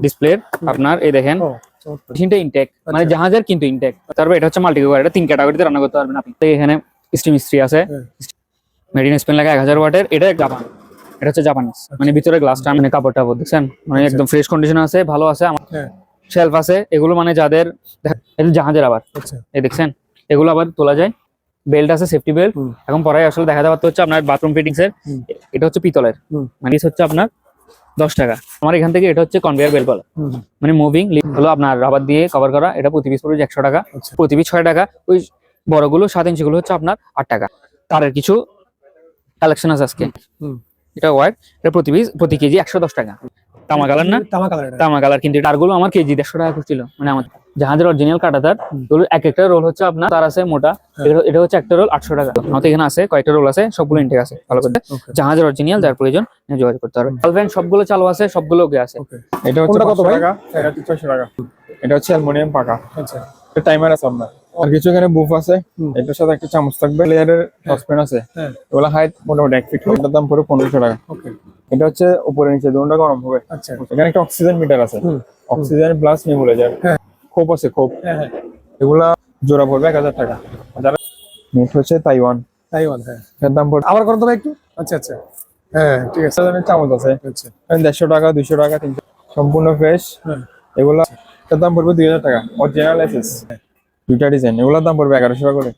ডিসপ্লের আপনার এই দেখেন মেশিনটা ইনটেক মানে জাহাজের কিন্তু ইনটেক। তারপর এটা হচ্ছে মাল্টি কুকার, এটা 3 ক্যাটাগরিতে রান্না করতে পারবেন আপনি। তো এখানে স্টিম ইস্ত্রি আছে, মেড ইন স্পেন লেখা 1000 ওয়াটের, এটা জাপান, এটা হচ্ছে জাপানিজ। মানে ভিতরে গ্লাসটা মানে কাপড়টা দেখছেন মানে একদম ফ্রেশ কন্ডিশন আছে, ভালো আছে। আমার শেলফ আছে, এগুলো মানে যাদের জাহাজের আবার এই দেখছেন এগুলো আবার তোলা যায়। বেল্ট আছে, সেফটি বেল্ট। এখন পরে আসলে দেখা যাচ্ছে হচ্ছে আপনার বাথরুম ফিটিংস এর, এটা হচ্ছে পিতলের, মানে হচ্ছে আপনার 10 টাকা। আমার এখান থেকে এটা হচ্ছে কনভেয়ার বেল্ট বলে, মানে মুভিং হলো আপনার রাবার দিয়ে কভার করা। এটা প্রতি পিস পড়বে 100 টাকা, প্রতি পিস 6 টাকা। ওই বড়গুলো 7 ইঞ্চি গুলো হচ্ছে আপনার 8 টাকা। তারের কিছু কালেকশন আছে আজকে। এটা ওয়াইড, এটা প্রতি পিস প্রতি কেজি 110 টাকা। তামা কালার না, তামা কালার, কিন্তু তারগুলো আমার কেজি 150 টাকা করছিল। মানে আমার জাহাজের অরিজিনাল কাটা তার, এক একটা রোল হচ্ছে আপনার তার আছে মোটা, এটা হচ্ছে একটা রোল 800 টাকা। আমাদের এখানে আছে কয়েকটা রোল আছে, সবগুলো ইনটেক আছে ভালো করে। জাহাজের অরিজিনাল, যার প্রয়োজন যোগাযোগ করতে হবে। ভ্যালভেন সবগুলো চালু আছে, সবগুলো ওকে আছে। এটা হচ্ছে কত টাকা? এটা হচ্ছে 600 টাকা। এটা হচ্ছে অ্যালুমিনিয়াম পাকা। আচ্ছা, এটা টাইমার আছে আপনার, আর কিছু এখানে বুফ আছে। এটার সাথে একটা চামচ থাকবে, লেয়ারের সসপ্যান আছে। এগুলো হাইট মোটামুটি 1 ফিট, এটার দাম পড়ে 1500 টাকা। এটা হচ্ছে উপরে নিচে দুটোটা গরম হবে। আচ্ছা, এখানে একটা অক্সিজেন মিটার আছে, অক্সিজেন প্লাস নেবুলাইজার। খোপ আছে, খোপ। এগুলা জোড়া পড়বে 1000 টাকা। যারা নেট হচ্ছে তাইওয়ান, এর দাম পড়বে আবার কত একটু। আচ্ছা আচ্ছা, হ্যাঁ ঠিক আছে। চামচ আছে 150 টাকা, 200 টাকা, 300, সম্পূর্ণ ফ্রেশ। এগুলা এর দাম পড়বে 2000 টাকা। অরিজিনাল এসএস দুইটা ডিজাইন, এগুলোর দাম পড়বে 1100 টাকা করে,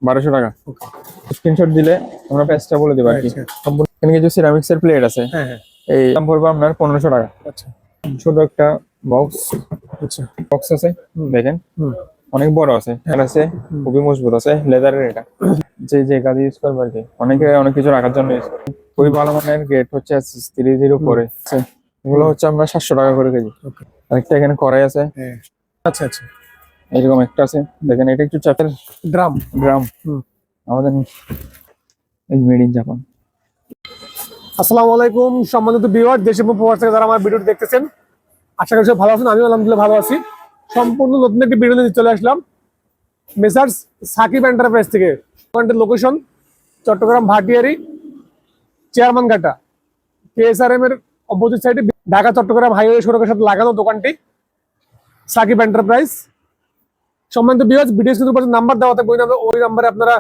1200 টাকা। স্ক্রিনশট দিলে আমরা প্রাইসটা বলে দেব আর কি। সম্পূর্ণ এখানে কিছু সিরামিক্স এর প্লেট আছে, এই দাম পড়বে আপনার 1500 টাকা। আচ্ছা, ছোট একটা বক্স। আচ্ছা, বক্স আছে দেখেন, অনেক বড় আছে, আর আছে খুবই মজবুত আছে, লেদারের। এটা যে কাজ ইউজ করবে আর কি, অনেকে অনেক কিছু রাখার জন্য ইউজ করে। খুবই ভালো মানের গেট হচ্ছে 30 পরে। এগুলো হচ্ছে আমরা 700 টাকা করে কেজি। আরেকটা এখানে কড়াই আছে। আচ্ছা আচ্ছা, এরকম একটা আছে দেখেন, এটা একটু চাপের ড্রাম। আমাদের মেড ইন জাপান। আসসালামু আলাইকুম সম্মানিত ভিউয়ার, দেশ এবং প্রবাস থেকে যারা আমার ভিডিওটি দেখতেছেন, আশা করি সবাই ভালো আছেন। আমি আলহামদুলিল্লাহ ভালো আছি। সম্পূর্ণ নতুন একটি ভিডিও নিয়ে চলে আসলাম মেসার্স সাকিব এন্টারপ্রাইজ থেকে। দোকানটির লোকেশন চট্টগ্রাম ভাটিয়ারি চেয়ারম্যান ঘাটা KSRM এর অপোজিট সাইডে, ঢাকা চট্টগ্রাম হাইওয়ে সড়কের সাথে লাগানো দোকানটি সাকিব এন্টারপ্রাইজ। সম্মানিত ভিউয়ার্স, ভিডিও স্ক্রিনের উপর নাম্বার দেওয়া থাকবে, ওই নাম্বারে আপনারা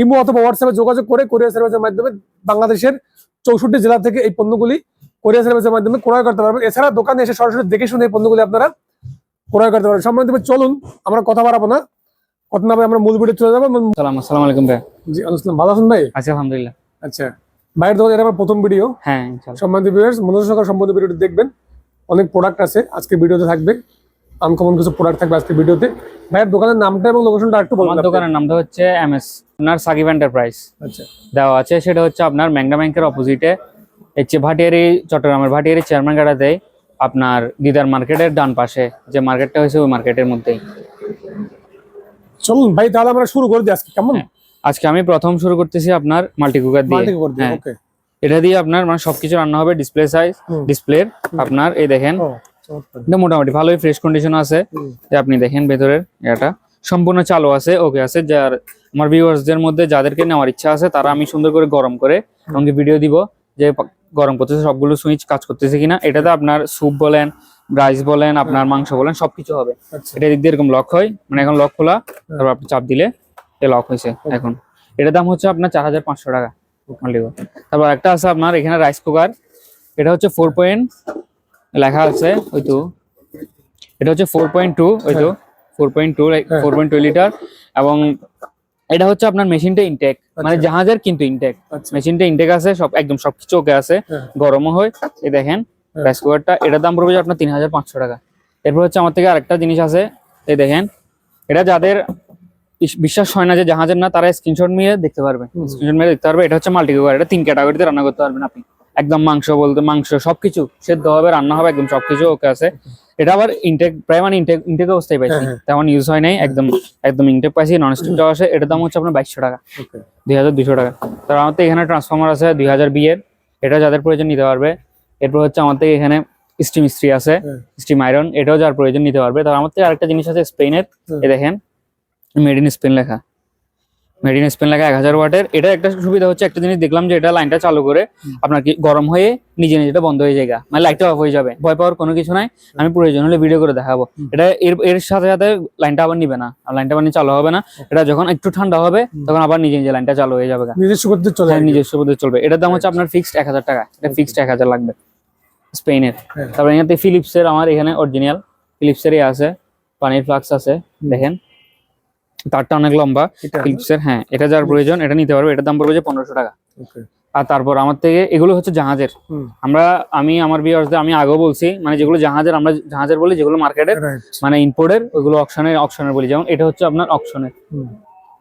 ইমো অথবা হোয়াটসঅ্যাপে যোগাযোগ করে কুরিয়ার সার্ভিসের মাধ্যমে বাংলাদেশের 64 জেলা থেকে এই পণ্যগুলি কুরিয়ার সার্ভিসের মাধ্যমে ক্রয় করতে পারবেন। এছাড়া দোকানে এসে সরাসরি দেখে শুনে এই পণ্যগুলি আপনারা ক্রয় করতে পারবেন। সম্মানিত চলুন আমরা কথা বাড়াবো না, কথা না আমরা মূল ভিডিও চলে যাবো। আসসালামু আলাইকুম ভাই। জি আসসালাম, ভালো আছেন ভাই? আচ্ছা আলহামদুলিল্লাহ। আচ্ছা, ভাইয়ের দোকানে এটা আমার প্রথম ভিডিও। হ্যাঁ ইনশাআল্লাহ। সম্মানিত ভিউয়ার্স, মনোযোগ সহকারে সম্পূর্ণ ভিডিওটি দেখবেন। অনেক প্রোডাক্ট আছে আজকে ভিডিওতে থাকবে, আনকমন কিছু প্রোডাক্ট থাকবে আজকে ভিডিওতে। ভাইয়ের দোকানের নামটা এবং লোকেশনটা একটু বলুন। আমার দোকানের নামটা হচ্ছে MS আপনার সাকিব এন্টারপ্রাইজ। আচ্ছা, দেওয়া আছে, সেটা হচ্ছে আপনার ম্যাংনা ব্যাংকের অপোজিটে, ভাটিয়ারি, চট্টগ্রামের ভাটিয়ারি চেয়ারম্যান ঘাটাতে, আপনার দিদার মার্কেটের ডান পাশে যে মার্কেটটা হয়েছে ওই মার্কেটের মধ্যেই। চলুন ভাই, তাহলে আমরা শুরু করে দিই আজকে, কেমন? আজকে আমি প্রথম শুরু করতেছি আপনার মাল্টি কুকার দিয়ে। ওকে, এটা দিয়ে আপনার মানে সবকিছু রান্না হবে। ডিসপ্লে সাইজ, ডিসপ্লের আপনার এই দেখেন, মোটামুটি ভালোই ফ্রেশ কন্ডিশন আছে। আপনি দেখেন ভেতরের এটা সম্পূর্ণ চালু আছে, ওকে আছে। যার আমার ভিউয়ার্সদের মধ্যে যাদেরকে নেওয়ার ইচ্ছা আছে, তারা আমি সুন্দর করে গরম করে আমাকে ভিডিও দিব যে গরম করতেছে, সবগুলো সুইচ কাজ করতেছে কিনা। এটাতে আপনার স্যুপ বলেন, রাইস বলেন, আপনার মাংস বলেন, সবকিছু হবে। এটা দিক দিয়ে এরকম লক হয়, মানে এখন লক খোলা, তারপর আপনি চাপ দিলে লক হয়েছে। এখন এটার দাম হচ্ছে আপনার 4500 টাকা। তারপর একটা আছে আপনার এখানে রাইস কুকার, এটা হচ্ছে 4 পয়েন্ট লেখা আছে, ওই তো এটা হচ্ছে 4.2, ওই তো 4.2 লিটার। এবং এটা হচ্ছে আপনার মেশিনটা ইনটেক, মানে জাহাজের কিন্তু ইনটেক। মেশিনটা ইনটেক আছে, সব একদম সবকিছু ওকে আছে, গরমও হয়। এই দেখেন রাইস কুকারটা, এটার দাম পড়বে আপনার 3500 টাকা। এরপর হচ্ছে আমার থেকে আরেকটা জিনিস আছে, এই দেখেন, এটা যাদের বিশ্বাস হয় না যে জাহাজের না, তারা স্ক্রিনশট নিয়ে দেখতে পারবে, এটা হচ্ছে মাল্টি কুকার, এটা 3 ক্যাটাগরিতে রান্না করতে পারবেন আপনি। একদম মাংস বলতে মাংস সবকিছু সেদ্ধ হবে, রান্না হবে, একদম সবকিছু ওকে আছে। এটা আবার ইনটেক, প্রায় মানে ইনটেক অবস্থায় পাইছি, তেমন ইউজ হয় নাই, একদম ইনটেক পাইছি। নন স্টিকটাও আছে, এটার দাম হচ্ছে আপনার 2200 টাকা, 2200 টাকা। তার আমাদের এখানে ট্রান্সফরমার আছে 2000 এর, এটা যাদের প্রয়োজন নিতে পারবে। এরপর হচ্ছে আমাদের এখানে স্টিম ইস্ত্রি আছে, স্টিম আয়রন, এটাও যার প্রয়োজন নিতে পারবে। তার আমাদের আরেকটা জিনিস আছে স্পেনের, এই দেখেন মেড ইন স্পেন লেখা, মেড ইন স্পেন লেখা 1000 ওয়াটের। এটা একটা সুবিধা হচ্ছে, একটা জিনিস দেখলাম যে এটা লাইনটা চালু করে আপনার কি গরম হয়ে নিজে নিজে এটা বন্ধ হয়ে যায়, মানে লাইটটা অফ হয়ে যাবে। ভয় পাওয়ার কোনো কিছু নাই, আমি প্রয়োজন হলে ভিডিও করে দেখাবো। এটা এর সাথে সাথে লাইনটা আবার নিবে না, আর লাইনটা মানে চালু হবে না। এটা যখন একটু ঠান্ডা হবে তখন আবার নিজে নিজে লাইনটা চালু হয়ে যাবে, নিজস্ব পদ্ধতি চলে হ্যাঁ, নিজস্ব পদ্ধতি চলবে। এটার দাম হচ্ছে আপনার ফিক্সড 1000 টাকা, এটা ফিক্সড 1000 লাগবে স্পেনের। তারপরে এখানে ফিলিপসের, আমার এখানে অরিজিনাল ফিলিপসেরই আছে, পানির ফ্লাক্স আছে দেখেন, তারটা অনেক লম্বা ফিলিপসের। হ্যাঁ, এটা যার প্রয়োজন এটা নিতে পারবে। এটার দাম পড়বে যে 1500 টাকা। আর তারপর আমার থেকে এগুলো হচ্ছে জাহাজের। আমি আমার ভিউয়ার্সদের আমি আগেও বলছি, মানে যেগুলো জাহাজের আমরা জাহাজের বলি, যেগুলো মার্কেটের মানে ইম্পোর্টের ওইগুলো অকশনের বলি। যেমন এটা হচ্ছে আপনার অকশনের,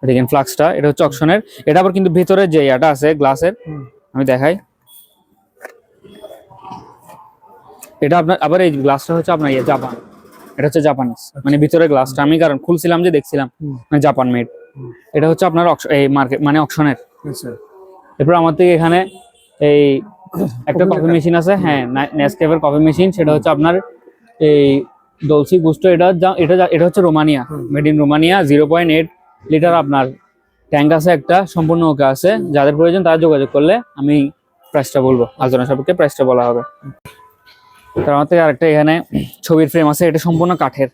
দেখেন ফ্লাক্সটা, এটা হচ্ছে অকশনের। এটা আবার কিন্তু ভিতরে যে ইয়াটা আছে গ্লাসের, আমি দেখাই। এটা আপনার আবার এই গ্লাসটা হচ্ছে আপনার জাপান, এটা হচ্ছে জাপানিজ, মানে ভিতরে গ্লাসটা আমি কারণ খুলছিলাম যে দেখছিলাম মানে জাপান মেড। এটা হচ্ছে আপনার এই মার্কেট মানে অকশনের। এরপর আমার থেকে এখানে এই একটা কফি মেশিন আছে, হ্যাঁ নেসক্যাফের কফি মেশিন, সেটা হচ্ছে আপনার এই ডলসি গুস্টো। এটা হচ্ছে Romania, made in Romania. 0.8 litre আপনার ট্যাঙ্ক আছে একটা, সম্পূর্ণ ওকে আছে। যাদের প্রয়োজন তারা যোগাযোগ করলে আমি প্রাইসটা বলবো, আলোচনা সাপেক্ষে প্রাইসটা বলা হবে। তার আমার থেকে আরেকটা এখানে ছবির ফ্রেম আছে, এটা সম্পূর্ণ কাঠের।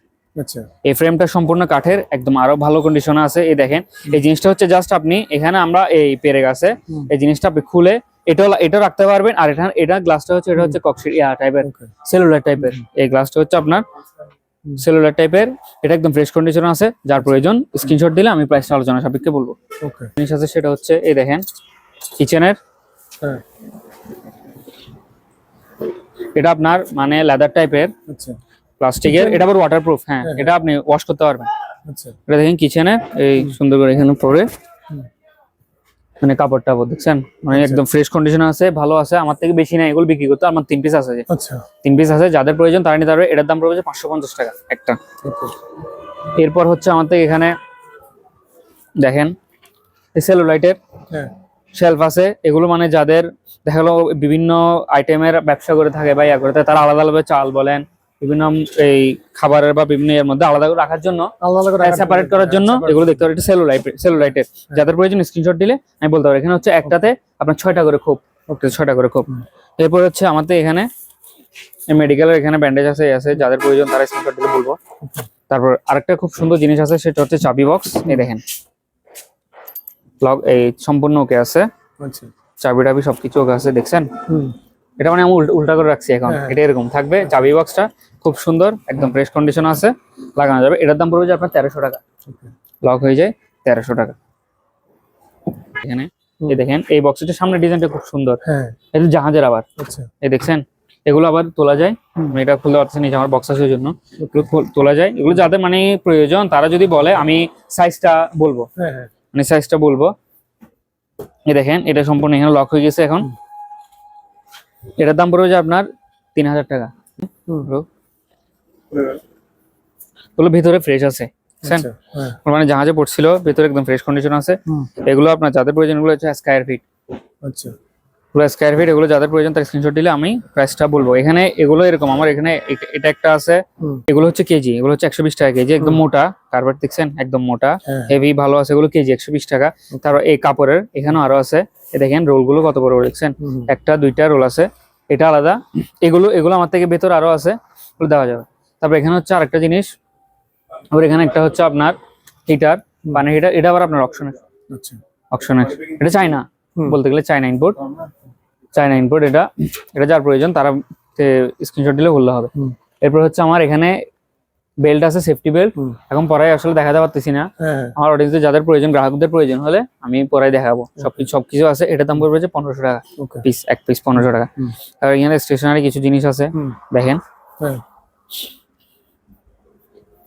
এই ফ্রেমটা সম্পূর্ণ কাঠের, একদম আরো ভালো কন্ডিশনে আছে। এই দেখেন, এই জিনিসটা হচ্ছে জাস্ট আপনি এখানে আমরা এই পেরে গাছে এই জিনিসটা আপনি খুলে এটা রাখতে পারবেন। আর এটা গ্লাসটা হচ্ছে, এটা হচ্ছে কক্সিড টাইপের, সেলুলার টাইপের। এই গ্লাসটা হচ্ছে আপনার সেলুলার টাইপের, এটা একদম ফ্রেশ কন্ডিশনে আছে। যার প্রয়োজন স্ক্রিনশট দিলে আমি প্রাইসটা আলোচনা সাপেক্ষে বলবো। জিনিস আছে সেটা হচ্ছে এই দেখেন কিচেনের, এটা আপনার মানে লেদার টাইপের, প্লাস্টিকের। এটা আবার ওয়াটারপ্রুফ, হ্যাঁ এটা আপনি ওয়াশ করতে পারবেন। এটা দেখেন কিচেনের, এই সুন্দর করে এখানে পরে মানে কাপড়টা দেখছেন, মানে একদম ফ্রেশ কন্ডিশনে আছে, ভালো আছে। আমার থেকে বেশি নাই, এগুলো বিক্রি করতে আমার 3 পিস আছে, 3 পিস আছে। যাদের প্রয়োজন তারা নিতে পারবে। এটার দাম পড়বে 550 টাকা একটা। এরপর হচ্ছে আমার থেকে এখানে দেখেন সেলুলাইটের শেলফ আছে। এগুলো মানে যাদের দেখা গেলো বিভিন্ন আইটেমের ব্যবসা করে থাকে বা ইয়া করে থাকে, তারা আলাদা আলাদা চাল বলেন বিভিন্ন এই খাবারের বা বিভিন্ন এর মধ্যে আলাদা করে রাখার জন্য, সেপারেট করার জন্য এগুলো দেখতে পারেন। এটা সেলুলাইটের। যাদের প্রয়োজন স্ক্রিনশট দিলে আমি বলতে পারি। এখানে হচ্ছে একটাতে আপনার 6টা করে খোপ, 6টা করে খোপ। এরপর হচ্ছে আমাদের এখানে মেডিকেলের এখানে ব্যান্ডেজ আছে, যাদের প্রয়োজন তারা স্ক্রিনশট দিলে বলবো। তারপর আরেকটা খুব সুন্দর জিনিস আছে, সেটা হচ্ছে চাবি বক্স। এই দেখেন লক এই সম্পূর্ণ ওকে আছে, চাবি টাবি সবকিছু ওকে আছে, দেখছেন। এটা মানে আমি উল্টা করে রাখছি এখন, এটা এরকম থাকবে। চাবি বক্সটা খুব সুন্দর, একদম ফ্রেশ কন্ডিশন আছে, লাগানো যাবে। এটার দাম পড়বে যে আপনার 1300 টাকা, লক হয়ে যায় 1300 টাকা। এখানে এই দেখেন এই বক্সটার সামনে ডিজাইনটা খুব সুন্দর, এটা জাহাজের আবার। এই দেখছেন এগুলো আবার তোলা যায়, আমি এটা খুলতে পারছি না, আমার বক্স আছে ওই জন্য এগুলো তোলা যায়। এগুলো যাদের মানে প্রয়োজন তারা যদি বলে আমি সাইজটা বলবো, মানে সাইজটা বলবো। এই দেখেন এটা সম্পূর্ণ এখানে লক হয়ে গেছে এখন। এটার দাম পড়বে যে আপনার 3000 টাকা। ওগুলো ভিতরে ফ্রেশ আছে, মানে জাহাজে পড়ছিল, ভিতরে একদম ফ্রেশ কন্ডিশন আছে। এগুলো আপনার যাদের প্রয়োজন, এগুলো হচ্ছে স্কয়ার ফিট, স্কয়ার ফিট। এগুলো যাদের প্রয়োজন তার স্ক্রিনশট দিলে আমি প্রাইসটা বলবো। এখানে এগুলো এরকম, আমার এখানে এটা একটা আছে, এগুলো হচ্ছে কেজি, এগুলো হচ্ছে 120 টাকা কেজি, একদম মোটা কার্পেট দেখছেন, একদম মোটা হেভি ভালো আছে। এগুলো কেজি 120 টাকা। তারপর এই কাপড়ের এখানেও আরো আছে, দেখেন রোল গুলো কত বড় দেখছেন, 1টা 2টা রোল আছে, এটা আলাদা। এগুলো আমার থেকে ভেতর আরো আছে, ওগুলো দেওয়া যাবে। তারপর এখানে হচ্ছে আরেকটা জিনিস, আবার এখানে একটা হচ্ছে আপনার হিটার, পানি হিটার। এটা আবার আপনার অপশনের, এটা চাইনা, বলতে গেলে চাইনা ইম্পোর্ট, এটা যার প্রয়োজন তারা স্ক্রিনশট দিলে বললে হবে। এরপর হচ্ছে আমার এখানে বেল্ট আছে, সেফটি বেল্ট। এখন পরাই আসলে দেখাতে পারতেছি না, আমার অডিয়েন্সে যাদের প্রয়োজন, গ্রাহকদের প্রয়োজন হলে আমি পরাই দেখাবো। সবকিছু আছে। এটার দাম পড়বে যে 1500 টাকা পিস, এক পিস 1500 টাকা। আর এখানে স্টেশনারি কিছু জিনিস আছে দেখেন,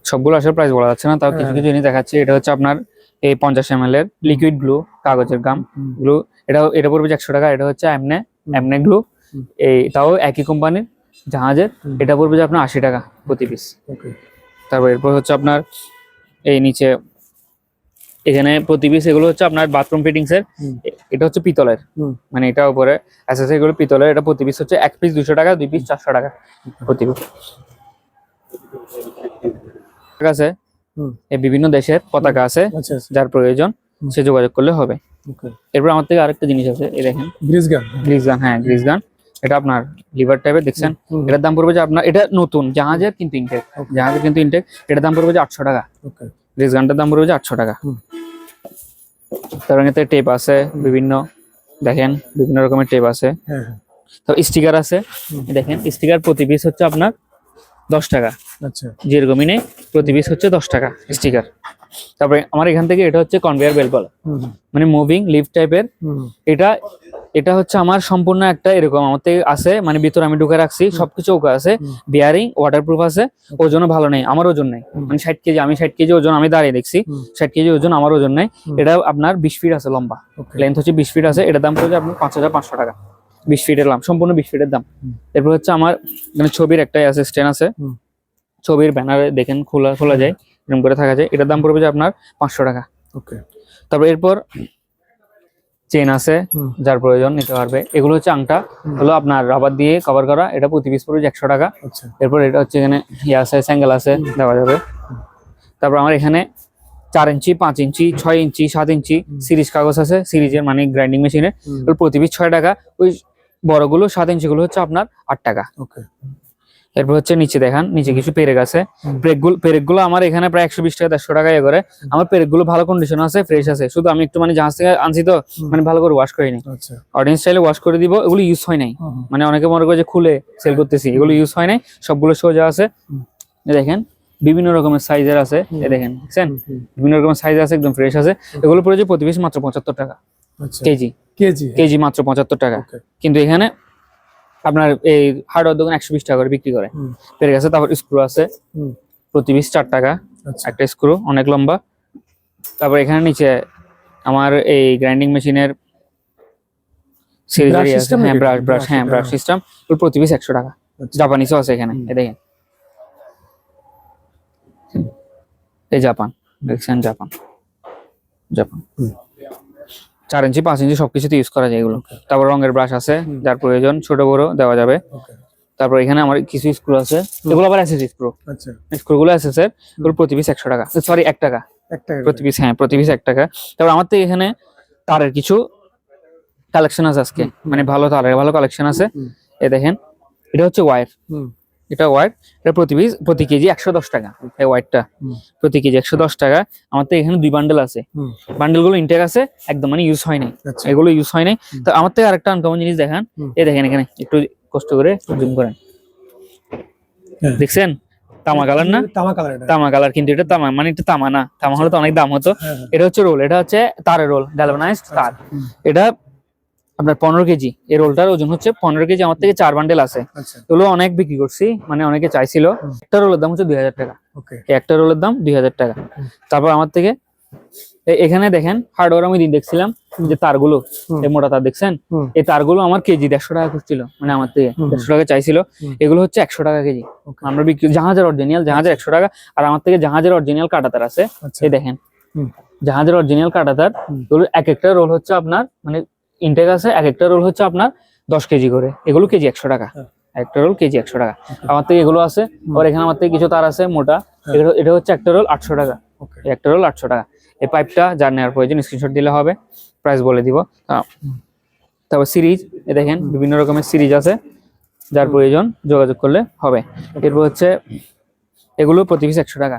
সবগুলো আসলে প্রাইস বলা যাচ্ছে না, তাও কিছু কিছু জিনিস দেখাচ্ছি। এটা হচ্ছে আপনার এই 50 ml এর লিকুইড গ্লু, কাগজের গাম গ্লু। এটা পড়বে 100 টাকা। এটা হচ্ছে এমনে গ্লু, এটাও একই কোম্পানির জাহাজের। এটা পড়বে যে আপনার 80 টাকা প্রতি পিস। তারপর এরপর হচ্ছে আপনার এই নিচে এখানে প্রতি পিস, এগুলো হচ্ছে আপনার বাথরুম ফিটিংস এর। এটা হচ্ছে পিতলের, মানে এটা উপরে আছে, এগুলো পিতলের। এটা প্রতি পিস হচ্ছে এক পিস 200 টাকা, 2 পিস 400 টাকা প্রতি পিস। আছে এই বিভিন্ন দেশের পতাকা আছে, যার প্রয়োজন সে যোগাযোগ করলে হবে। ওকে এরপর আমার থেকে আরেকটা জিনিস আছে, এই দেখেন গ্রিস গান। গ্রিস গান। হ্যাঁ গ্রিস গান, এটা আপনার লিভার টাইপের দেখছেন। এটার দাম পড়বে যে আপনার, এটা নতুন জাহাজের কিন্তু ইনটেক, জাহাজের কিন্তু ইনটেক, এটার দাম পড়বে যে 800 টাকা। ওকে গ্রিস গানটার দাম পড়বে যে 800 টাকা। তারপর এতে টেপ আছে বিভিন্ন, দেখেন বিভিন্ন রকমের টেপ আছে। হ্যাঁ হ্যাঁ তো স্টিকার আছে, দেখেন স্টিকার প্রতি পিস হচ্ছে আপনার 10 টাকা। আচ্ছা যেরকমই নেই প্রতি পিস হচ্ছে 10 টাকা স্টিকার। তারপরে আমার এখান থেকে এটা হচ্ছে কনভেয়ার বেল্ট বলে, মানে মুভিং লিফট টাইপের। এটা এটা হচ্ছে আমার সম্পূর্ণ একটা এরকম আমার থেকে আছে, মানে ভিতরে আমি ঢুকে রাখছি, সবকিছু ওকে আছে, বিয়ারিং ওয়াটারপ্রুফ আছে, ওজনও ভালো নেই, আমার ওজন নেই, মানে 60 কেজি, আমি 60 কেজি ওজন, আমি দাঁড়িয়ে দেখছি 60 কেজি ওজন, আমার ওজন নেই। এটা আপনার 20 ফিট আছে লম্বা, লেন্থ হচ্ছে 20 ফিট আছে। এটার দাম পড়বে আপনার 5500 টাকা, 20 ফিটের দাম, সম্পূর্ণ 20 ফিটের দাম। এরপর হচ্ছে আমার এখানে ছবির একটাই আছে, স্ট্যান্ড আছে, ছবির ব্যানারে দেখেন খোলা যায়, এরকম করে থাকা যায়। এটার দাম পড়বে যে আপনার 500 টাকা। ওকে তারপর এরপর চেন আছে, যার প্রয়োজন নিতে পারবে। এগুলো হচ্ছে আংটা, হলো আপনার রাবার দিয়ে কভার করা, এটা প্রতি পিস পড়বে 100 টাকা। আচ্ছা এরপর এটা হচ্ছে এখানে ইয়ে আছে, স্যাঙ্গেল আছে, দেওয়া যাবে। তারপর আমার এখানে 4 ইঞ্চি, 5 ইঞ্চি, 6 ইঞ্চি, 7 ইঞ্চি সিরিজ কাগজ আছে, সিরিজের মানে গ্রাইন্ডিং মেশিনের, প্রতি পিস 6 টাকা। ওই বড়গুলো 7 ইঞ্চি গুলো হচ্ছে আপনার 8 টাকা। ওকে এরপর হচ্ছে নিচে দেখান, নিচে কিছু পেরেক আছে। পেরেকগুলো আমার এখানে প্রায় 120 টাকা 150 টাকা এ করে। আমার পেরেকগুলো ভালো কন্ডিশন আছে, ফ্রেশ আছে, শুধু আমি একটু মানে জাহাজ থেকে আনছি তো, মানে ভালো করে ওয়াশ করিনি। আচ্ছা অডিয়েন্স চাইলে ওয়াশ করে দিব, এগুলো ইউজ হয় নাই, মানে অনেকে মনে করে যে খুলে সেল করতেছি, এগুলো ইউজ হয় নাই, সবগুলো সোজা আছে। এই দেখেন বিভিন্ন রকমের সাইজের আছে, এই দেখেন দেখছেন বিভিন্ন রকমের সাইজ আছে, একদম ফ্রেশ আছে। এগুলো পড়ে যে প্রতি পিস মাত্র 75 টাকা আচ্ছা কেজি, কেজি কেজি মাত্র 75 টাকা। ওকে কিন্তু এখানে আপনার এই হার্ডওয়্যার দোকান 120 টাকা করে বিক্রি করে। পেরে গেছে। তারপর স্ক্রু আছে, প্রতি পিস 4 টাকা আচ্ছা একটা স্ক্রু, অনেক লম্বা। তারপর এখানে নিচে আমার এই গ্রাইন্ডিং মেশিনের সিরিজ আছে, হ্যাঁ ব্রাশ, হ্যাঁ ব্রাশ সিস্টেম, ওর প্রতি পিস 100 টাকা। জাপানিসও আছে এখানে, এই দেখেন, এই জাপান দেখছেন, জাপান 4 ইঞ্চি 5 ইঞ্চি সবকিছুতে ইউজ করা যায় এগুলো। তারপর রঙের ব্রাশ আছে, যার প্রয়োজন ছোট বড় দেওয়া যাবে। তারপর এখানে আমার কিছু স্ক্রু আছে, এগুলো আবার এসএস স্ক্রু, আচ্ছা স্ক্রুগুলো এসএস এর, এগুলো প্রতি পিস 100 টাকা, সরি 1 টাকা 1 টাকা প্রতি পিস, হ্যাঁ প্রতি পিস 1 টাকা। তারপর আমার তো এখানে তারের কিছু কালেকশন আছে আজকে, মানে ভালো তারের ভালো কালেকশন আছে। এই দেখেন এটা হচ্ছে ওয়্যার, এটা ওয়্যার, এটা প্রতি কেজি 110 টাকা। এই ওয়্যারটা প্রতি কেজি 110 টাকা। আমার তো এখানে 2 বান্ডেল আছে, বান্ডেল গুলো ইনটেক আছে একদম, মানে ইউজ হয় নাই, এগুলো ইউজ হয় নাই। তো আমার থেকে আরেকটা আনকমন জিনিস দেখান, এই দেখেন এখানে একটু কষ্ট করে জুম করেন, দেখছেন তামা কালার না, তামা কালার, এটা তামা কালার, কিন্তু এটা তামা, মানে এটা তামা না, তামা হলে তো অনেক দাম হতো। এটা হচ্ছে রোল, এটা হচ্ছে তারের রোল, গ্যালভানাইজড তার। এটা আপনার 15 কেজি, এই রোলটার ওজন হচ্ছে 15 কেজি। আমার থেকে 4 বান্ডেল আছে, এগুলো অনেক বিক্রি করছি, মানে অনেকে চাইছিল। একটা রোলের দাম হচ্ছে 2000 টাকা, একটা রোলের দাম 2000 টাকা। তারপর আমার থেকে এখানে দেখেন হার্ডওয়্যার, আমি দিন দেখছিলাম যে তারগুলো, এই মোটা তার দেখছেন, এই তারগুলো আমার কেজি 150 টাকা খুঁজছিল, মানে আমার থেকে 150 টাকা চাইছিল। এগুলো হচ্ছে 100 টাকা কেজি আমরা বিক্রি, জাহাজের অরিজিনাল, জাহাজের 100 টাকা। আর আমার থেকে জাহাজের অরিজিনাল কাটা তার আছে, এই দেখেন জাহাজের অরিজিনাল কাটা তার। এগুলো এক একটা রোল হচ্ছে আপনার, মানে ইনটেক আছে, এক একটা রোল হচ্ছে আপনার 10 কেজি করে, এগুলো কেজি 100 টাকা, একটা রোল কেজি 100 টাকা। আমার থেকে এগুলো আছে। আর এখানে আমার থেকে কিছু তার আছে মোটা, এটা হচ্ছে একটা রোল 800 টাকা, একটা রোল 800 টাকা। এই পাইপটা যার নেওয়ার প্রয়োজন স্ক্রিনশট দিলে হবে, প্রাইস বলে দিব। তারপর সিরিজ, এ দেখেন বিভিন্ন রকমের সিরিজ আছে, যার প্রয়োজন যোগাযোগ করলে হবে। এরপর হচ্ছে এগুলো প্রতি পিস 100 টাকা,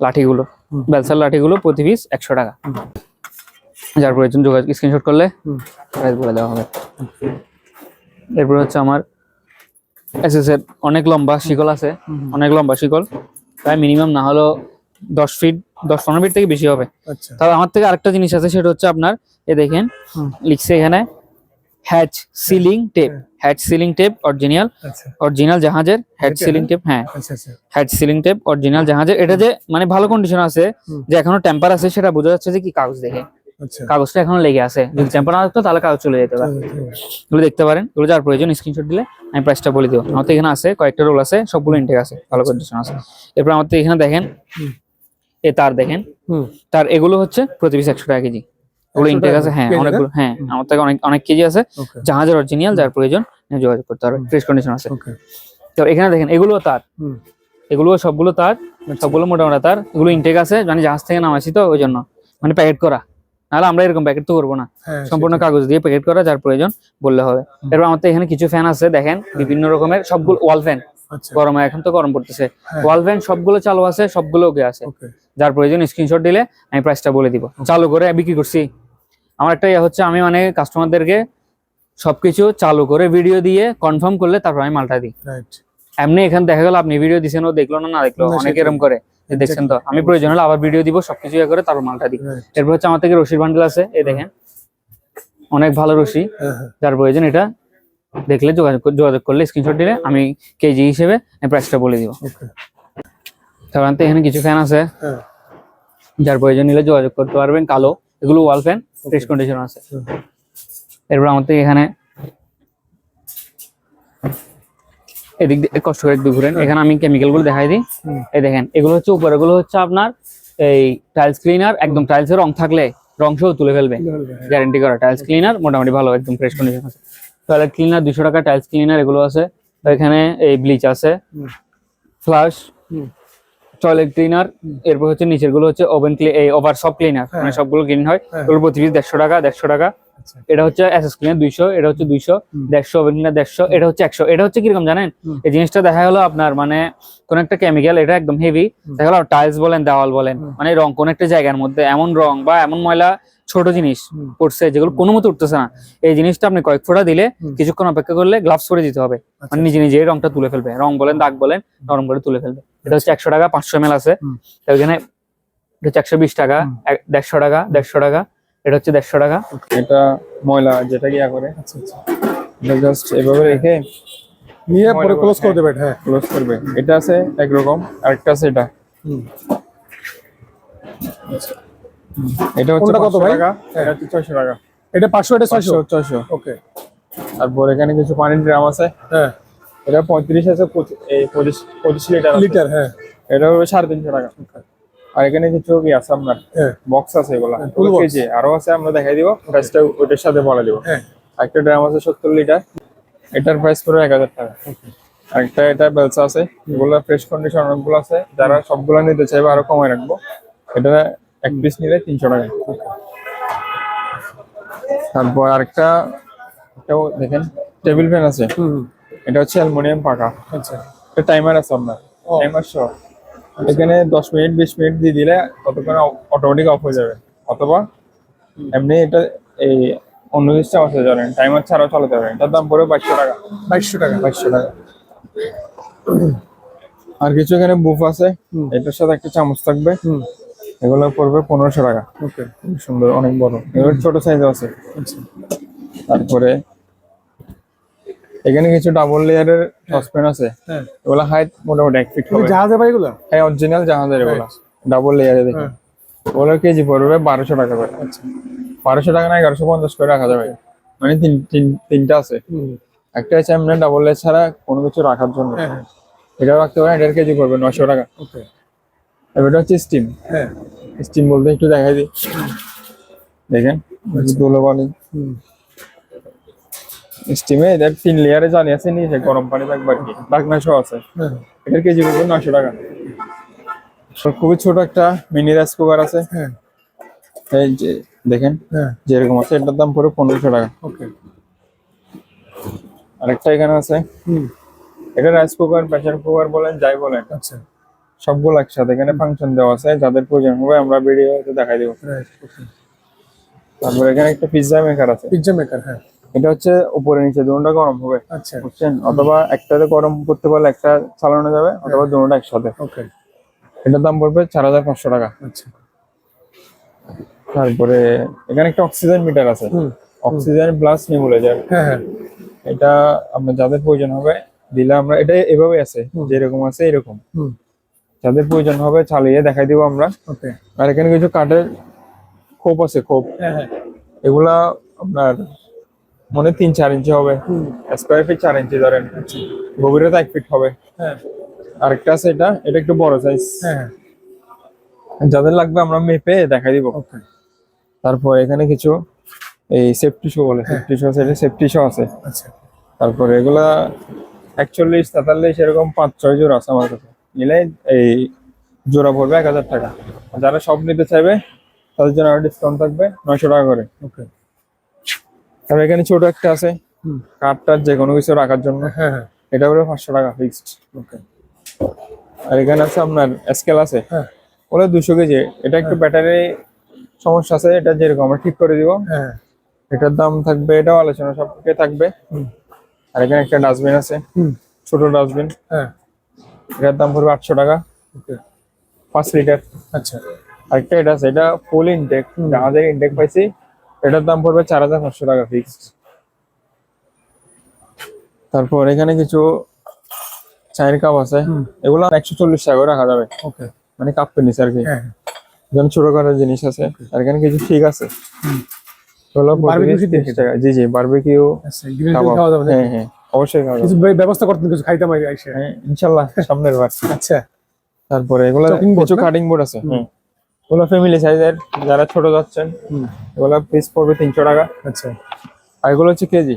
লাঠিগুলো বেলসার লাঠিগুলো প্রতি পিস 100 টাকা, যার প্রয়োজন যোগাযোগ স্ক্রিনশট করলে প্রাইস বলে দেওয়া হবে। এরপর হচ্ছে আমার এসএস এর অনেক লম্বা শিকল আছে, অনেক লম্বা শিকল, প্রায় মিনিমাম না হলেও 10 ফিট 10-15 ফিট থেকে বেশি হবে। তবে আমার থেকে আরেকটা জিনিস আছে, সেটা হচ্ছে আপনার এ দেখেন লিখছে এখানে hatch sealing tape, hatch sealing tape original জাহাজের হ্যাচ সিলিং টেপ, হ্যাঁ হ্যাচ সিলিং টেপ অরিজিনাল জাহাজের। এটা যে মানে ভালো কন্ডিশন আছে, যে এখনো টেম্পার আছে, সেটা বোঝা যাচ্ছে যে কি কাগজ দেখে, কাগজটা এখনো লেগে আছে, যদি টেম্পার না থাকতো তাহলে কাগজ চলে যেতে পারে। এগুলো দেখতে পারেন, এগুলো যার প্রয়োজন স্ক্রিনশট দিলে আমি প্রাইসটা বলে দিব। আমার তো এখানে আছে কয়েকটা রোল আছে, সবগুলো ইনটেক আছে, ভালো কন্ডিশন আছে। এরপর আমার তো এখানে দেখেন এই তার দেখেন, তার এগুলো হচ্ছে প্রতি পিস 100 টাকা কেজি, ওগুলো ইনটেক আছে, হ্যাঁ অনেকগুলো, হ্যাঁ আমার থেকে অনেক কেজি আছে, জাহাজের অরিজিনাল, যার প্রয়োজন যোগাযোগ করতে পারবে, ফ্রেশ কন্ডিশন আছে। তো এখানে দেখেন এগুলো তার, এগুলো সবগুলো তার, সবগুলো মোটা মোটা তার, এগুলো ইনটেক আছে, মানে জাহাজ থেকে নামাইছি তো ওই জন্য, মানে প্যাকেট করা, নাহলে আমরা এরকম প্যাকেট তো করবো না, হ্যাঁ, সম্পূর্ণ কাগজ দিয়ে প্যাকেট করা, যার প্রয়োজন বললে হবে। এরপর আমাদের এখানে কিছু ফ্যান আছে দেখেন, বিভিন্ন রকমের সবগুলো ওয়াল ফ্যান, আচ্ছা গরমে এখন তো গরম পড়তেছে, হ্যাঁ। ওয়াল ফ্যান সবগুলো চালু আছে, সবগুলো ওকে আছে, ওকে যার প্রয়োজন স্ক্রিনশট দিলে আমি প্রাইসটা বলে দিব। চালু করে বিক্রি করছি, আমার একটা ইয়ে হচ্ছে আমি মানে কাস্টমারদেরকে সবকিছু চালু করে ভিডিও দিয়ে কনফার্ম করলে তারপর আমি মালটা দিই। রাইট এমনি এখানে দেখা গেল আপনি ভিডিও দিছেন, ও দেখলো না, না দেখলো, না, অনেক সেটাই। এরকম করে যে দেখছেন তো, আমি প্রয়োজন হলে আবার ভিডিও দিব, সবকিছু ইয়ে করে তারপর মালটা দিই। রাইট এরপর হচ্ছে আমার থেকে রশির বান্ডেল আছে, এই দেখেন অনেক ভালো রশি, হ্যাঁ হ্যাঁ যার প্রয়োজন এটা দেখলে যোগাযোগ করলে স্ক্রিনশট দিলে আমি কেজি হিসেবে আমি প্রাইসটা বলে দিব। ওকে সাধারণত এখানে কিছু ফ্যান আছে, হ্যাঁ যার প্রয়োজন নিলে যোগাযোগ করতে পারবেন, কালো, এগুলো ওয়াল ফ্যান, ফ্রেশ কন্ডিশন আছে। এরপর আমার থেকে এখানে এদিক দিয়ে কষ্ট করে একটু ঘুরেন, এখানে আমি কেমিক্যাল গুলো দেখাই দিই। এই দেখেন এগুলো হচ্ছে উপরে, এগুলো হচ্ছে আপনার এই টাইলস ক্লিনার, একদম টাইলসের রং থাকলে রং সহ তুলে ফেলবে, গ্যারান্টি করা টাইলস ক্লিনার, মোটামুটি ভালো, একদম ফ্রেশ কন্ডিশন আছে। টয়লেট ক্লিনার 200 টাকা, টাইলস ক্লিনার এগুলো আছে। তো এখানে এই ব্লিচ আছে, ফ্লাশ, টয়লেট ক্লিনার, এরপর হচ্ছে নিচের গুলো হচ্ছে ওভার সব ক্লিনার, মানে সবগুলো ক্লিন হয়, এগুলো প্রতি পিস 150 টাকা, 150 টাকা। এটা হচ্ছে এসএস ক্লিনার 200, এটা হচ্ছে 200, 150 ওভেন ক্লিনার 150, এটা হচ্ছে 100। এটা হচ্ছে কিরকম জানেন, এই জিনিসটা দেখা হলো আপনার মানে কোন একটা কেমিক্যাল, এটা একদম হেভি, দেখা গেলো টাইলস বলেন, দেওয়াল বলেন, মানে রং কোন একটা জায়গার মধ্যে এমন রং বা এমন ময়লা ছোট জিনিস পড়ছে যেগুলো কোনো মতো উঠতেছে না, এই জিনিসটা আপনি কয়েক ফোঁটা দিলে কিছুক্ষণ অপেক্ষা করলে গ্লাভস করে দিতে হবে, মানে নিজে নিজে রংটা তুলে ফেলবে, রং বলেন দাগ বলেন নরম করে তুলে ফেলবে। এটা হচ্ছে 100 টাকা, 500 ml আছে। এখানে এটা হচ্ছে 120 টাকা, 150 টাকা, 150 টাকা, এটা হচ্ছে 150 টাকা। এটা ময়লা যেটা ইয়া করে, আচ্ছা আচ্ছা এটা জাস্ট এভাবে রেখে নিয়ে পরে ক্লোজ করে দেবেন। হ্যাঁ ক্লোজ করবে। এটা আছে একরকম, আরেকটা আছে এটা। এটা হচ্ছে কোনটা কত 500 ভাই? টাকা, এটা হচ্ছে 600 টাকা। এটা 500, এটা 600। 600। ওকে তারপর এখানে কিছু পানির ড্রাম আছে, হ্যাঁ এটা 35 আছে, 25 লিটার আছে। লিটার হ্যাঁ এটা হবে 350 টাকা। আর এখানে কিছু কি আছে আপনার হ্যাঁ বক্স আছে, এগুলা full box। কেজি আরো আছে, আমরা দেখাই দিব, প্রাইসটা ওইটার সাথে বলে দিব। হ্যাঁ একটা ড্রাম আছে 70 লিটার, এটার প্রাইস পুরো 1000 টাকা। আরেকটা এটা বেলসা আছে, এগুলো ফ্রেশ কন্ডিশন অনেকগুলো আছে, যারা সবগুলো নিতে চাইবে আরো কমায় রাখবো। এটা এক পিস নিলে 300 টাকা। তারপর আরেকটা এটাও দেখেন, টেবিল ফ্যান আছে, এটা হচ্ছে অ্যালুমিনিয়াম পাকা, আচ্ছা এটা টাইমার আছে আপনার, টাইমার সহ। এখানে 10 মিনিট 20 মিনিট দিয়ে দিলে ততক্ষণ অটোমেটিক অফ হয়ে যাবে, অথবা এমনি এটা এই অন্য সিস্টেম আছে জানেন, টাইমার ছাড়াও চালাতে পারেন। এটার দাম পড়বে 2200 টাকা। 2200 টাকা 2200 টাকা। আর কিছু এখানে বুফ আছে, এটার সাথে একটা চামচ থাকবে, এগুলো পড়বে 1500 টাকা। ওকে খুব সুন্দর, অনেক বড়, এগুলো ছোট সাইজও আছে। আচ্ছা তারপরে এখানে কিছু ডাবল লেয়ারের সসপ্যান আছে, হ্যাঁ এগুলো হাইট মোটামুটি 1 ফিট হবে। জাহাজে ভাই এগুলো হ্যাঁ অরিজিনাল জাহাজের, এগুলো ডাবল লেয়ারে দেখেন, ওগুলো কেজি পড়বে 1200 টাকা করে। আচ্ছা 1200 টাকা না 1150 করে রাখা যাবে, মানে তিনটা আছে। একটা হচ্ছে এমনি ডাবল লেয়ার ছাড়া কোনো কিছু রাখার জন্য, হ্যাঁ হ্যাঁ এটা রাখতে পারেন, এটার কেজি পড়বে 900 টাকা। ওকে এটা হচ্ছে স্টিম, হ্যাঁ স্টিম বলতে একটু দেখাই দিই, দেখেন ধুলোবালি স্টিমে, এদের 3 লেয়ারে জালি আছে, নিচে গরম পানি থাকবে আর কি, ঢাকনা সহ আছে। হ্যাঁ এটার কেজি পড়বে 900 টাকা। খুবই ছোট একটা মিনি রাইস কুকার আছে, হ্যাঁ এই যে দেখেন হ্যাঁ যেরকম আছে, এটার দাম পড়বে 1500 টাকা। ওকে আরেকটা এখানে আছে, এটা রাইস কুকার, প্রেসার কুকার বলেন, যাই বলেন, আচ্ছা সবগুলো একসাথে এখানে ফাংশন দেওয়া আছে, যাদের প্রয়োজন হবে আমরা ভিডিওতে দেখাই দেবো। রাইট ওকে তারপর এখানে একটা পিৎজা মেকার আছে, পিজ্জা মেকার হ্যাঁ এটা হচ্ছে উপরে নিচে দুটোটা গরম হবে, আচ্ছা বুঝছেন, অথবা একটাতে গরম করতে পারলে একটা চালানো যাবে, অথবা দুটোটা একসাথে। ওকে এটার দাম পড়বে 4500 টাকা। আচ্ছা তারপরে এখানে একটা অক্সিজেন মিটার আছে, অক্সিজেন প্লাস নেবুলাইজার, হ্যাঁ হ্যাঁ এটা আপনার যাদের প্রয়োজন হবে দিলে আমরা, এটা এভাবে আছে যেরকম আছে এরকম, যাদের প্রয়োজন হবে চালিয়ে দেখাই দিব আমরা। ওকে আর এখানে কিছু কাঠের খোপ আছে, খোপ, হ্যাঁ হ্যাঁ এগুলা আপনার মনে 3-4 ইঞ্চি হবে, স্কোয়ার ফিট 4 ইঞ্চি ধরেন, গভীরতা 1 ফিট হবে। হ্যাঁ আরেকটা আছে, এটা এটা একটু বড় সাইজ, হ্যাঁ যাদের লাগবে আমরা মেপে দেখাই দিব। ওকে তারপর এখানে কিছু এই সেফটি শো বলে, সেফটি শো আছে, এটা সেফটি শো আছে। আচ্ছা তারপরে এগুলা 41-43 এরকম 5-6 জোড়া আছে আমার কাছে, নিলে এই জোড়া পড়বে 1000 টাকা। যারা সব নিতে চাইবে তাদের জন্য আরো ডিসকাউন্ট থাকবে 900 টাকা করে। ওকে। আর এখানে ছোট একটা আছে হুম। কাঠটার যে কোনো কিছু রাখার জন্য, হ্যাঁ হ্যাঁ। এটা হলো 500 টাকা ফিক্সড। ওকে। আর এখানে আছে আপনার স্কেল আছে, হ্যাঁ ওগুলো 200 কেজি। এটা একটু ব্যাটারি সমস্যা আছে, এটা যেরকম আমরা ঠিক করে দিব। হ্যাঁ। এটার দাম থাকবে, এটাও আলোচনা সাপেক্ষে থাকবে। হুম। আর এখানে একটা ডাস্টবিন আছে, হুম। ছোট ডাস্টবিন, হ্যাঁ। এটার দাম পড়বে 800 টাকা, ওকে। 5 লিটার। আচ্ছা। আরেকটা এটা আছে, এটা ফুল ইনটেক, আমাদের ইনটেক পাইছি, এটার দাম পড়বে 4500 টাকা ফিক্সড। তারপর এখানে কিছু চায়ের কাপ আছে, এগুলো 140 টাকা করে রাখা যাবে, ওকে। মানে কাপের নিচে আর কি। হ্যাঁ। যেমন ছোটখাটো জিনিস আছে। আর এখানে কিছু ঠিক আছে, এগুলো Barbecue শিক 30 টাকা। জি জি, বারবিকিউ আচ্ছা, গ্রিল খাওয়া যাবে না? হ্যাঁ হ্যাঁ, অবশ্যই খাওয়া যাবে। কিছু ব্যবস্থা করতেন, কিছু খাইতাম আইসা। হ্যাঁ ইনশাল্লাহ সামনের বার। আচ্ছা। তারপরে এগুলো Chopping board কিছু না? কাটিং বোর্ড আছে, হ্যাঁ ওগুলো ফ্যামিলি সাইজের, যারা ছোট যাচ্ছেন এগুলো পিস পড়বে 300 টাকা। আচ্ছা। আর এগুলো হচ্ছে কেজি,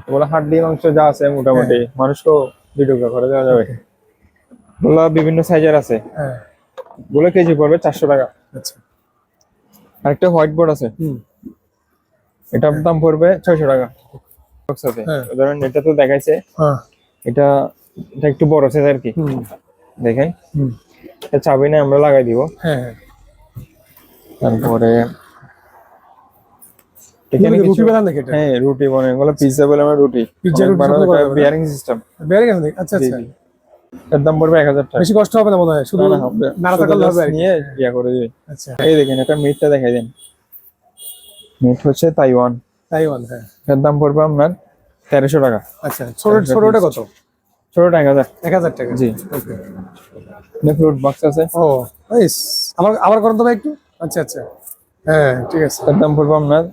এগুলো হাড্ডি মাংস যা আছে মোটামুটি মানুষকে 2 টুকরা করে দেওয়া যাবে। এগুলো বিভিন্ন সাইজের আছে, হ্যাঁ। এগুলো কেজি পড়বে 400 টাকা। আচ্ছা। আরেকটা হোয়াইট বোর্ড আছে, এটার দাম পড়বে 600 টাকা। বক্স আছে, হ্যাঁ। ধরেন এটা তো দেখাইছে, হ্যাঁ। এটা এটা একটু বড় সাইজ আর কি, দেখেন হুম। এটা চাবি না আমরা লাগাই দিব। হ্যাঁ হ্যাঁ। তারপরে এখানে এখানে রুটি কিছু বানান নাকি এটা? হ্যাঁ রুটি বানাই, এগুলো পিজ্জা বলে আমরা রুটি পিজ্জা রুটি বানাই, সবগুলো করা যাবে না? Bearing system. বেড়ে গেছে নাকি? আচ্ছা আচ্ছা। এর দাম পড়বে 1000 টাকা। বেশি কষ্ট হবে না মনে হয়, শুধু না, না, হবে। নাড়াচাড়া শুধু করলে হবে just আর কি। নিয়ে ইয়া করে দিবে। আচ্ছা। এই দেখেন এটা মিটটা দেখাই দেন, মিট হচ্ছে তাইওয়ান, তাইওয়ান। হ্যাঁ। এর দাম পড়বে আপনার 1300 টাকা। আচ্ছা, ছোটটা কত? ছোটটা 1000। 1000 টাকা। জি। ওকে। ফ্রুট বক্স আছে, ও নাইস। আবার আবার করেন তো ভাই একটু। আচ্ছা আচ্ছা। হ্যাঁ ঠিক আছে। এর দাম পড়বে আপনার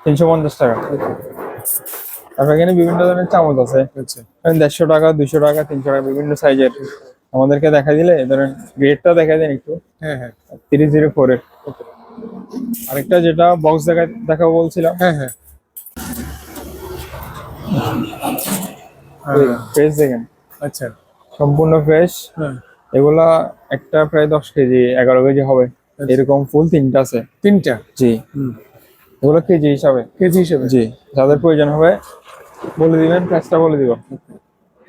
350 টাকা। তারপর এখানে বিভিন্ন ধরনের চামচ আছে, আচ্ছা। 150 টাকা, 200 টাকা, 300 টাকা, বিভিন্ন সাইজের। আমাদেরকে দেখা দিলে ধরেন গ্রেডটা দেখা দেন একটু, হ্যাঁ হ্যাঁ। 304 এর। আরেকটা যেটা বক্স দেখাবো বলছিলাম, হ্যাঁ হ্যাঁ। ফ্রেশ দেখেন, আচ্ছা। সম্পূর্ণ ফ্রেশ। হ্যাঁ। এগুলা একটা প্রায় 10 কেজি 11 কেজি হবে, এরকম ফুল 3টা আছে। 3টা? জি, এগুলো কেজি হিসাবে। কেজি হিসেবে? জি, যাদের প্রয়োজন হবে বলে দিবেন, প্রাইসটা বলে দিব।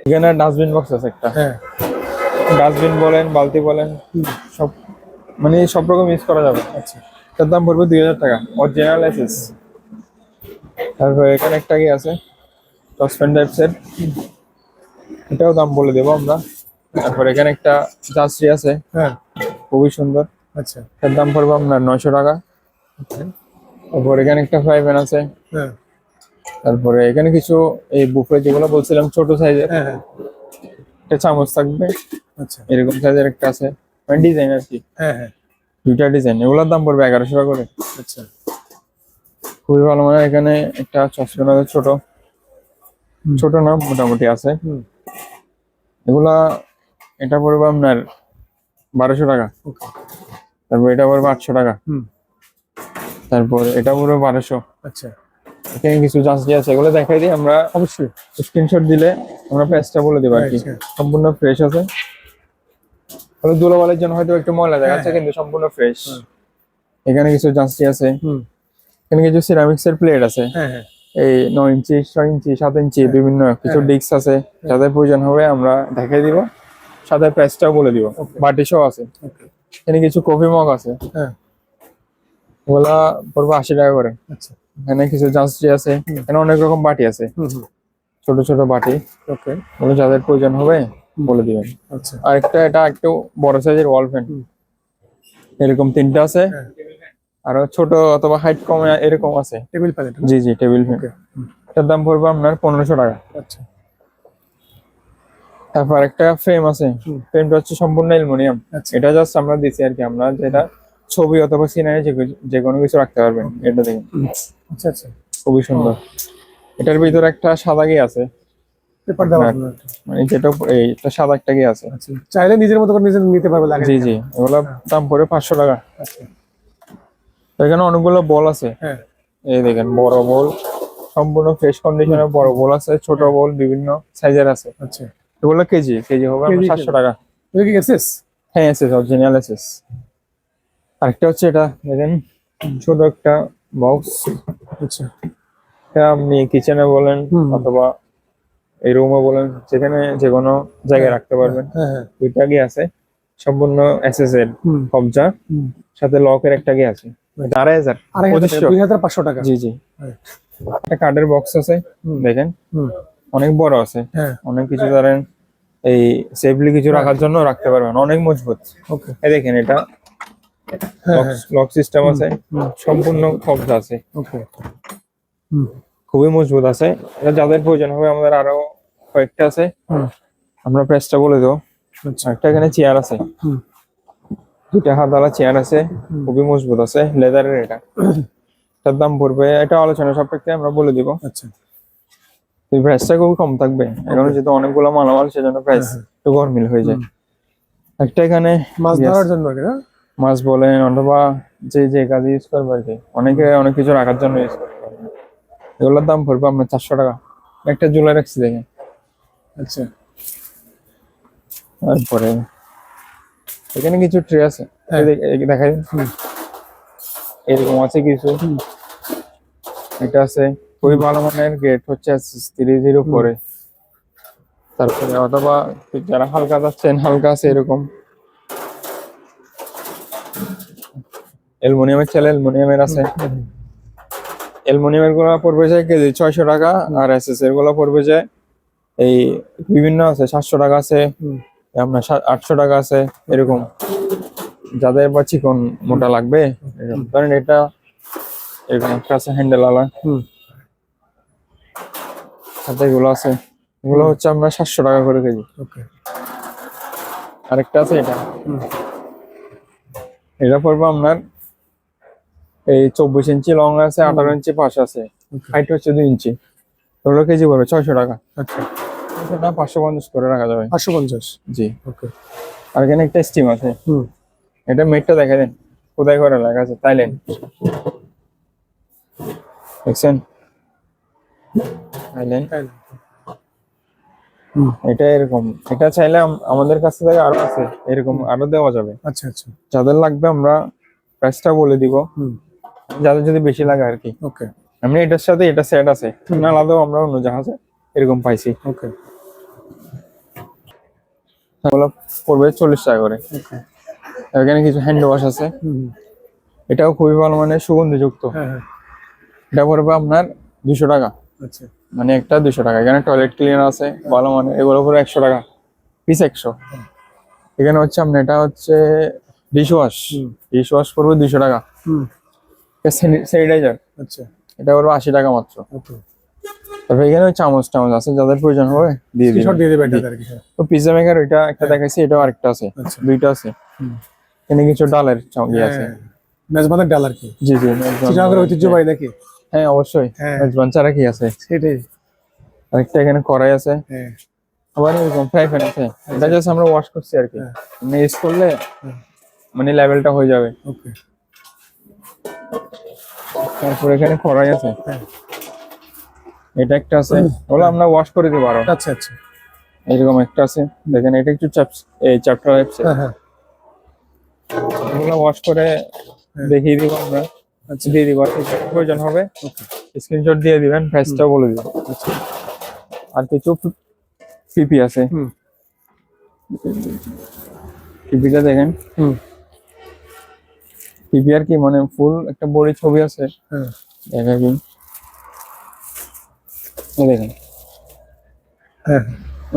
এখানে ডাস্টবিন বক্স আছে একটা, হ্যাঁ। ডাস্টবিন বলেন, বালতি বলেন, সব মানে সব রকম ইউজ করা যাবে। আচ্ছা। এটার দাম পড়বে 2000 টাকা, অরিজিনাল এসএস। তারপর এখানে একটা কি আছে সসপ্যান টাইপসের, এটাও দাম বলে দেবো আমরা। তারপর এখানে একটা জার্সি আছে, হ্যাঁ। খুবই সুন্দর, আচ্ছা। এর দাম পড়বে আপনার 900 টাকা। তারপর এখানে একটা ফ্রাই প্যান আছে। হ্যাঁ। তারপরে এখানে কিছু এই বুফে যেগুলো বলছিলাম ছোট সাইজের, হ্যাঁ হ্যাঁ। একটা চামচ থাকবে, আচ্ছা। এরকম সাইজের একটা আছে, মানে ডিজাইন আর কি, হ্যাঁ হ্যাঁ। 2টা ডিজাইন। এগুলোর দাম পড়বে 1100 টাকা করে। আচ্ছা। খুবই ভালো, মানে এখানে একটা সসপ্যান আছে, ছোট ছোট না মোটামুটি আছে। এগুলা এটা পড়বে আপনার 1200 টাকা। ওকে। তারপর এটা পড়বে 800 টাকা। হুম। তারপর এটা পড়বে 1200। আচ্ছা। এখানে কিছু জার্সি আছে, এগুলো দেখাই দিই আমরা, অবশ্যই। স্ক্রিনশট দিলে আমরা প্রাইসটা বলে দেবো আর কি। আচ্ছা। সম্পূর্ণ ফ্রেশ আছে, হলো ধুলোবালির জন্য হয়তো একটু ময়লা দেখাচ্ছে, কিন্তু সম্পূর্ণ ফ্রেশ। এখানে কিছু জার্সি আছে, এখানে কিছু সিরামিক্স এর প্লেট আছে, হ্যাঁ হ্যাঁ। এই 9 ইঞ্চি, 6 ইঞ্চি, 7 ইঞ্চি, বিভিন্ন কিছু ডিস্ক আছে, যাদের প্রয়োজন হবে আমরা দেখাই দিব, সাথে প্রাইসটাও বলে দিব, বাটি সহ আছে। এখানে কিছু কফি মগ আছে, হ্যাঁ। ওগুলা পড়বে 80 টাকা করে। আচ্ছা। এখানে কিছু জার্সি আছে, এখানে অনেক রকম বাটি আছে, ছোট ছোট বাটি, ওকে। ওগুলো যাদের প্রয়োজন হবে বলে দিবেন। আচ্ছা। আরেকটা এটা একটু বড় সাইজের ওয়াল ফ্যান, এরকম 3টা আছে, আর ছোট অথবা হাইট কম এরকম আছে। Table fan? জি জি, টেবিল ফ্যান। এটার দাম পড়বে আপনার 1500 টাকা। আচ্ছা। তারপর একটা ফ্রেম আছে, ফ্রেমটা হচ্ছে সম্পূর্ণ অ্যালুমিনিয়াম। এটা জাস্ট আমরা দিছি আর কি, আমরা যেটা ছবি অথবা সিনারি যে কোনো কিছু রাখতে পারবেন। এটা দেখেন, আচ্ছা আচ্ছা, খুবই সুন্দর। এটার ভিতরে একটা সাদা কি আছে, পেপার দেওয়া আছে, মানে যেটা এইটা সাদা একটা কি আছে। আচ্ছা, চাইলে নিজের মতো করে নিজে নিতে পারবে লাগে। জি জি, এগুলো দাম পড়ে 500 টাকা। আচ্ছা। এখানে অনেকগুলো বল আছে, হ্যাঁ। এই দেখেন বড় বল, সম্পূর্ণ ফ্রেশ কন্ডিশনের বড় বল আছে, ছোট বল বিভিন্ন সাইজের আছে। আচ্ছা। এগুলো কেজি কেজি হবে 700 টাকা। এটা কি এসএস? হ্যাঁ এসএস, অরিজিনাল এসএস। আরেকটা হচ্ছে এটা দেখেন, ছোট একটা বক্স, আচ্ছা এটা আপনি কিচেনে বলেন অথবা এই রুমে বলেন, যেখানে যে কোনো জায়গায় রাখতে পারবেন। হ্যাঁ হ্যাঁ দুইটা কি আছে, সম্পূর্ণ এসএস এর হুম কবজা, হুম সাথে লকের একটা কি আছে, 2500 2500। 2500 টাকা। জি জি। একটা কার্ডের বক্স আছে, দেখেন হুম অনেক বড় আছে, হ্যাঁ অনেক কিছু ধরেন এই সেফলি কিছু রাখার জন্য রাখতে পারবেন, অনেক মজবুত। ওকে এই দেখেন এটা হ্যাঁ লক সিস্টেম আছে, সম্পূর্ণ কবজা আছে, ওকে হুম খুবই মজবুত আছে। এটা যাদের প্রয়োজন হবে, আমাদের আরো কয়েকটা আছে, হুম আমরা প্রাইসটা বলে দেবো। আচ্ছা একটা এখানে চেয়ার আছে, হুম দুইটা হাতওয়ালা চেয়ার আছে, খুবই মজবুত আছে, লেদারের। এটার দাম পড়বে, এটা আলোচনা সাপেক্ষে আমরা বলে দিব। আচ্ছা এই প্রাইসটা খুবই কম থাকবে, এখন যেহেতু অনেকগুলো মালামাল, সেজন্য প্রাইস একটু গরমিল হয়ে যায়। একটা এখানে মাছ ধরার জন্য আর কি না? মাছ বলেন অথবা যে যে কাজে ইউজ করবে আর কি, অনেকে অনেক কিছু রাখার জন্য ইউজ করতে পারবে। এগুলোর দাম পড়বে আপনার 400 টাকা। একটা ঝুলাই রাখছি দেখেন। আচ্ছা তারপরে এখানে কিছু ট্রে আছে, দেখাই এরকম আছে কিছু। এটা আছে খুবই ভালো মানের, গেট হচ্ছে 304 তারপরে অথবা যারা হালকা যাচ্ছেন, হালকা আছে এরকম অ্যালুমিনিয়ামের চাল, অ্যালুমিনিয়ামের আছে। অ্যালুমিনিয়ামের গুলা পড়বে যায় কেজি 600 টাকা, আর এসএস এর গুলা পড়বে যায় এই বিভিন্ন আছে, 700 টাকা আছে, আপনার 800 টাকা আছে এরকম। যাদের বা চিকন মোটা লাগবে এরকম ধরেন, এটা এরকম একটা আছে হ্যান্ডেল আলা, সাথে এগুলো আছে, এগুলো হচ্ছে আমরা 700 টাকা করে কেজি। ওকে আরেকটা আছে এটা, এটা পড়বে আপনার এই 24 ইঞ্চি লং আছে, 18 ইঞ্চি পাশ আছে, হাইট হচ্ছে 2 ইঞ্চি, ওগুলো কেজি পড়বে 600 টাকা। আচ্ছা না 550 করে রাখা যাবে। 550 জি। ওকে আর এখানে একটা স্টিম আছে, এটা মেটটা দেখা দেন কোথায় করে লেখা আছে, থাইল্যান্ড, দেখছেন থাইল্যান্ড। এটা এরকম, এটা চাইলে আমাদের কাছ থেকে আরো আছে, এরকম আরো দেওয়া যাবে। আচ্ছা আচ্ছা যাদের লাগবে আমরা প্রাইসটা বলে দিব, যাদের যদি বেশি লাগে আর কি। ওকে আমি এটার সাথে এটা সেট আছে, না আলাদাও আমরা অন্য জাহাজে এরকম পাইছি। ওকে এগুলো পড়বে 40 টাকা করে। এখানে কিছু হ্যান্ড ওয়াশ আছে, এটাও খুবই ভালো মানে সুগন্ধিযুক্ত, হ্যাঁ হ্যাঁ এটা পড়বে আপনার 200 টাকা, আচ্ছা মানে একটা 200 টাকা। এখানে টয়লেট ক্লিনার আছে ভালো মানে, এগুলো পড়বে 100 টাকা পিস, 100। এখানে হচ্ছে আপনার এটা হচ্ছে ডিশ ওয়াশ পড়বে 200 টাকা। স্যানিটাইজার আচ্ছা এটা পড়বে 80 টাকা মাত্র। ওকে তারপরে এখানে চামচ আছে, যাদের প্রয়োজন হবে দিয়ে দিবেন। স্ক্রিনশট দিয়ে দিবেন এটা আর কি। তো পিজ্জা মেকার ওইটা একটা দেখাইছি, এটাও আরেকটা আছে, আচ্ছা দুইটা আছে। এখানে কিছু ডালের চামচ আছে। মেজবানের ডাল আর কি। জি জি, চিটাগংয়ের ঐতিহ্যবাহী নাকি? হ্যাঁ অবশ্যই, হ্যাঁ। মেজবান ছাড়া কি আছে। সেটাই আরেকটা এখানে কড়াই আছে, হ্যাঁ আবার এরকম ফ্রাই প্যান আছে, এটা জাস্ট আমরা ওয়াশ করছি আর কি, মানে ইউজ করলে মানে লেভেলটা হয়ে যাবে। ওকে তারপর এখানে কড়াই আছে, হ্যাঁ এটা একটা আছে, ওগুলো আমরা ওয়াশ করে দিতে পারো। আচ্ছা আচ্ছা এরকম একটা আছে দেখেন, এটা একটু চ্যাপ্টার আছে, হ্যাঁ হ্যাঁ এগুলো ওয়াশ করে দেখিয়ে দিব আমরা, আচ্ছা দিয়ে দিব। প্রয়োজন হবে স্ক্রিনশট দিয়ে দিবেন, প্রাইসটাও বলে দিব। আর কিছু পিপি আছে, পিপিটা দেখেন, পিপি আর কি মানে ফুল একটা বড়ি ছবি আছে, হ্যাঁ দেখাবি দেখেন। হ্যাঁ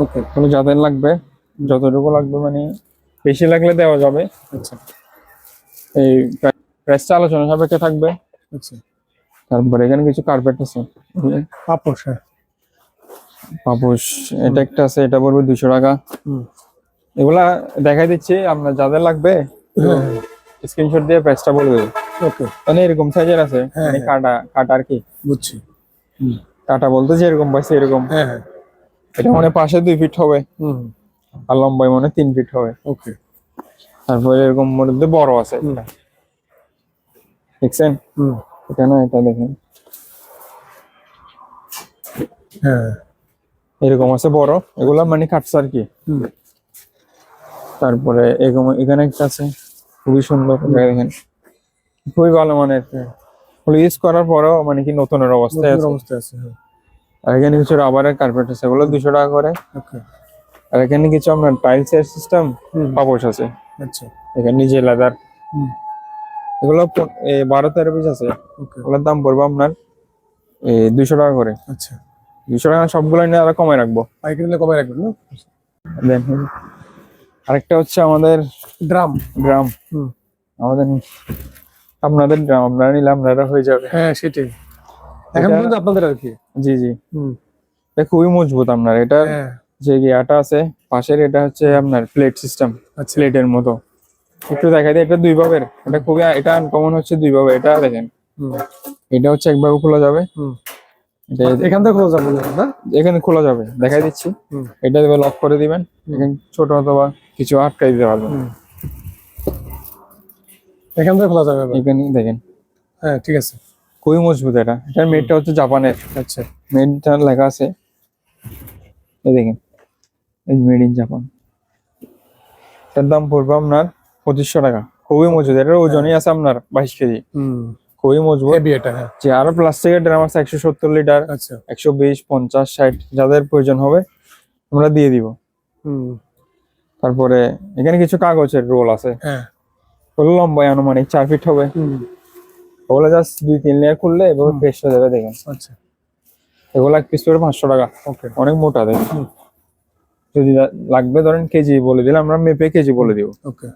ওকে তাহলে যাদের লাগবে যতটুকু লাগবে, মানে বেশি লাগলে দেওয়া যাবে। আচ্ছা এই প্রাইসটা আলোচনা সাপেক্ষে থাকবে। আচ্ছা তারপরে এখানে কিছু কার্পেট আছে, পাপোশ, হ্যাঁ পাপোশ এটা একটা আছে, এটা পড়বে 200 টাকা। এগুলা দেখাই দিচ্ছি, আপনার যাদের লাগবে স্ক্রিনশট দিয়ে প্রাইসটা বলে দেবে। ওকে মানে এরকম সাইজের আছে, মানে কাটা আর কি, বুঝছি। কাটা বলতে যে এরকম পাইছে এরকম। হ্যাঁ হ্যাঁ এটা মানে পাশে 2 ফিট হবে, আর লম্বায় মানে 3 ফিট হবে। ওকে তারপরে এরকম মধ্যে বড় আছে একটা, দেখছেন এটা না, এটা দেখেন হ্যাঁ এরকম আছে বড়, এগুলা মানে কাটছে আর কি। তারপরে এরকম এখানে একটা আছে খুবই সুন্দর, দেখেন খুবই ভালো মানের, ইউজ করার পরেও মানে কি নতুনের অবস্থায় নতুন আছে। অবস্থায় আছে, হ্যাঁ। আর এখানে কিছু রাবারের কার্পেট আছে, ওগুলো 200 টাকা করে। ওকে, আর এখানে কিছু আপনার টাইলসের সিস্টেম পাপোশ আছে, আচ্ছা, এখানে নিজে লেদার, হুম, এগুলো 12-13 পিস আছে। ওকে, ওগুলোর দাম পড়বে আপনার 200 টাকা করে। আচ্ছা। 200 টাকা সবগুলো নিয়ে আরো কমায় রাখবো। পাইকারি নিলে কমায় রাখবেন না? Then, আরেকটা হচ্ছে আমাদের ড্রাম, ড্রাম, হুম, আমাদের আপনাদের ড্রাম আপনারা নিলে আপনারা হয়ে যাবে। হ্যাঁ সেটাই, এখন এটা- পর্যন্ত আপনাদের আর কি। জি জি, হুম, এটা খুবই মজবুত। আপনার এটা হ্যাঁ, যে ইয়াটা আছে পাশের, এটা হচ্ছে আপনার প্লেট সিস্টেম, আচ্ছা, প্লেটের মতো। একটু দেখাই দিই, এটা 2 ভাবের, এটা খুবই, এটা আনকমন হচ্ছে 2 ভাবে। এটা দেখেন, হুম, এটা হচ্ছে একভাবে খোলা যাবে, হুম, এটা এখান থেকে খোঁজা যাবে না? এখানে খোলা যাবে, দেখাই দিচ্ছি। হুম, এটা দেবে লক করে দিবেন, এখানে ছোট অথবা কিছু আটকাই দিতে পারবেন। হুম, এখান থেকে খোলা যাবে এবার। এখানে দেখেন হ্যাঁ ঠিক আছে, খুবই মজবুত। এটা, এটার মেডটা হচ্ছে জাপানের, আচ্ছা, মেডটা লেখা আছে, এই দেখেন, এই মেড ইন জাপান। এটার দাম পড়বে আপনার 2500 টাকা। খুবই মজবুত, এটার ওজনই আছে আপনার 22 কেজি, হুম, খুবই মজবুত। হেভি এটা, হ্যাঁ, যে আরো প্লাস্টিকের ড্রাম আছে 170 লিটার, আচ্ছা, 120, 50, 60, যাদের প্রয়োজন হবে আমরা দিয়ে দিব। হুম, তারপরে এখানে কিছু কাগজের রোল আছে, হ্যাঁ, ওগুলো লম্বায় আনুমানিক 4 ফিট হবে। হুম, ওগুলো জাস্ট 2-3 লেয়ার খুললে এভাবে পেস্ট হয়ে যাবে। দেখেন, আচ্ছা, এগুলো এক পিস করে 500 টাকা, ওকে, অনেক মোটা। দেখেন, হুম, যদি লাগবে ধরেন কেজি বলে দিলে আমরা মেপে কেজি বলে দিব। ওকে।